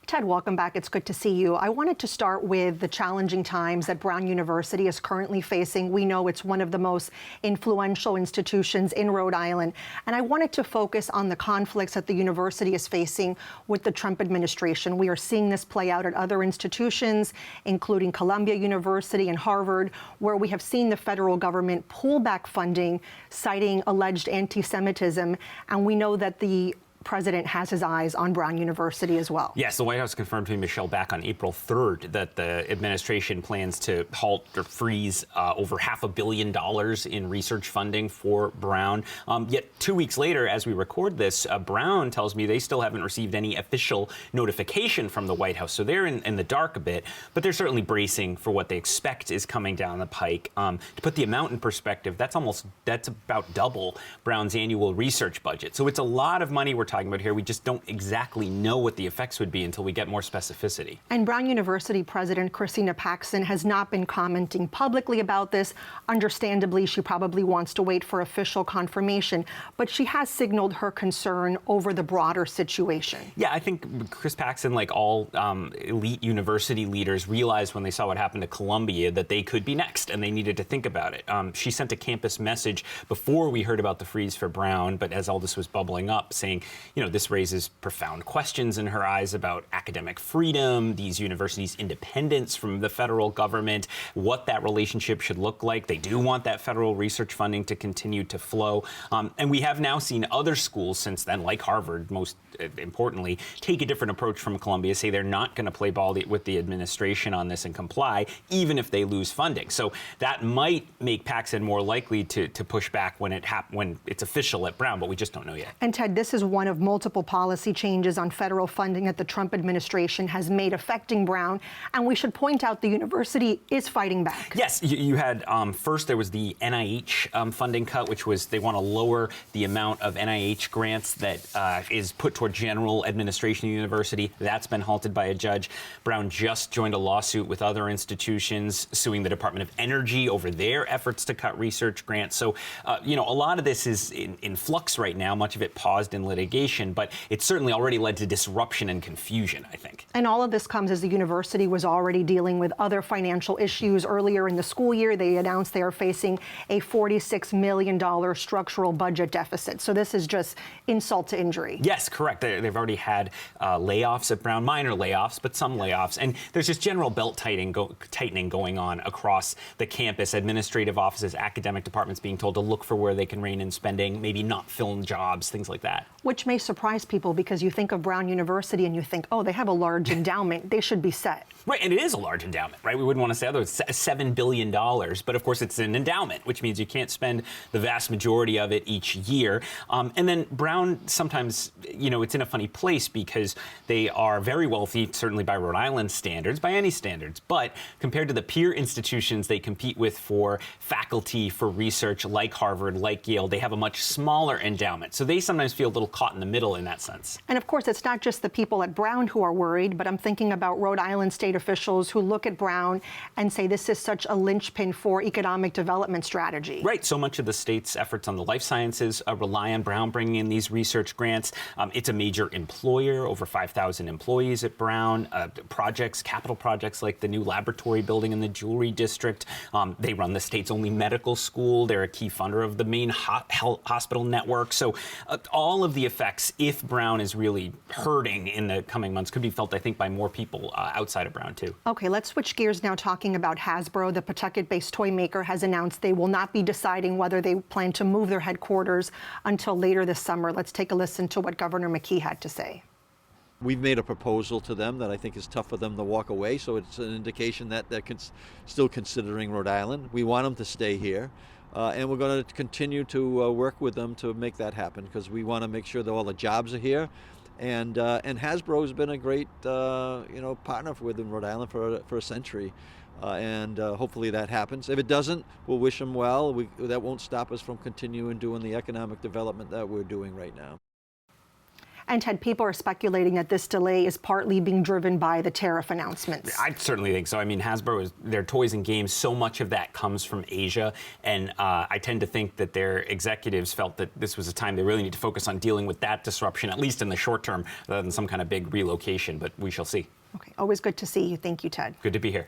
Ted, welcome back. It's good to see you. I wanted to start with the challenging times that Brown University is currently facing. We know it's one of the most influential institutions in Rhode Island. And I wanted to focus on the conflicts that the university is facing with the Trump administration. We are seeing this play out at other institutions, including Columbia University and Harvard, where we have seen the federal government pull back funding, citing alleged anti-Semitism. And we know that the president has his eyes on Brown University as well. Yes, the White House confirmed to Michelle back on April 3rd that the administration plans to halt or freeze over $500 million in research funding for Brown. Yet 2 weeks later, as we record this, Brown tells me they still haven't received any official notification from the White House. So they're in the dark a bit, but they're certainly bracing for what they expect is coming down the pike. To put the amount in perspective, that's about double Brown's annual research budget. So it's a lot of money we're talking about here. We just don't exactly know what the effects would be until we get more specificity. And Brown University President Christina Paxson has not been commenting publicly about this. Understandably, she probably wants to wait for official confirmation, but she has signaled her concern over the broader situation. Yeah, I think Chris Paxson, like all elite university leaders, realized when they saw what happened to Columbia that they could be next and they needed to think about it. She sent a campus message before we heard about the freeze for Brown, but as all this was bubbling up, saying, you know, this raises profound questions in her eyes about academic freedom, these universities' independence from the federal government, what that relationship should look like. They do want that federal research funding to continue to flow. And we have now seen other schools since then, like Harvard, most importantly, take a different approach from Columbia, say they're not going to play ball with the administration on this and comply, even if they lose funding. So that might make Paxson more likely to push back when it's official at Brown, but we just don't know yet. And Ted, this is one of multiple policy changes on federal funding that the Trump administration has made affecting Brown. And we should point out the university is fighting back. Yes, you had first there was the NIH funding cut, which was they want to lower the amount of NIH grants that is put toward general administration of the university. That's been halted by a judge. Brown just joined a lawsuit with other institutions suing the Department of Energy over their efforts to cut research grants. So, you know, a lot of this is in flux right now, much of it paused in litigation, but it's certainly already led to disruption and confusion, I think. And all of this comes as the university was already dealing with other financial issues. Earlier in the school year, they announced they are facing a $46 million structural budget deficit. So this is just insult to injury. Yes, correct. They've already had layoffs at Brown, minor layoffs, but some layoffs. And there's just general belt tightening going on across the campus. Administrative offices, academic departments being told to look for where they can rein in spending, maybe not fill in jobs, things like that. Which may surprise people because you think of Brown University and you think, oh, they have a large endowment. They should be set. Right, and it is a large endowment, right? We wouldn't want to say otherwise. $7 billion, but of course it's an endowment, which means you can't spend the vast majority of it each year. And then Brown sometimes, you know, it's in a funny place because they are very wealthy, certainly by Rhode Island standards, by any standards, but compared to the peer institutions they compete with for faculty, for research, like Harvard, like Yale, they have a much smaller endowment. So they sometimes feel a little caught in the middle in that sense. And of course, it's not just the people at Brown who are worried, but I'm thinking about Rhode Island state officials who look at Brown and say this is such a linchpin for economic development strategy. Right. So much of the state's efforts on the life sciences rely on Brown bringing in these research grants. It's a major employer, over 5,000 employees at Brown. Projects, capital projects like the new laboratory building in the Jewelry District. They run the state's only medical school. They're a key funder of the main hospital network. So all of the effects, if Brown is really hurting in the coming months, could be felt, I think, by more people outside of Brown, too. Okay, let's switch gears now, talking about Hasbro. The Pawtucket-based toy maker has announced they will not be deciding whether they plan to move their headquarters until later this summer. Let's take a listen to what Governor McKee had to say. We've made a proposal to them that I think is tough for them to walk away, so it's an indication that they're still considering Rhode Island. We want them to stay here. And we're going to continue to work with them to make that happen because we want to make sure that all the jobs are here. And Hasbro has been a great partner with Rhode Island for a century. And hopefully that happens. If it doesn't, we'll wish them well. That won't stop us from continuing doing the economic development that we're doing right now. And Ted, people are speculating that this delay is partly being driven by the tariff announcements. I certainly think so. I mean, Hasbro, their toys and games, so much of that comes from Asia. And I tend to think that their executives felt that this was a time they really need to focus on dealing with that disruption, at least in the short term, rather than some kind of big relocation. But we shall see. Okay, always good to see you. Thank you, Ted. Good to be here.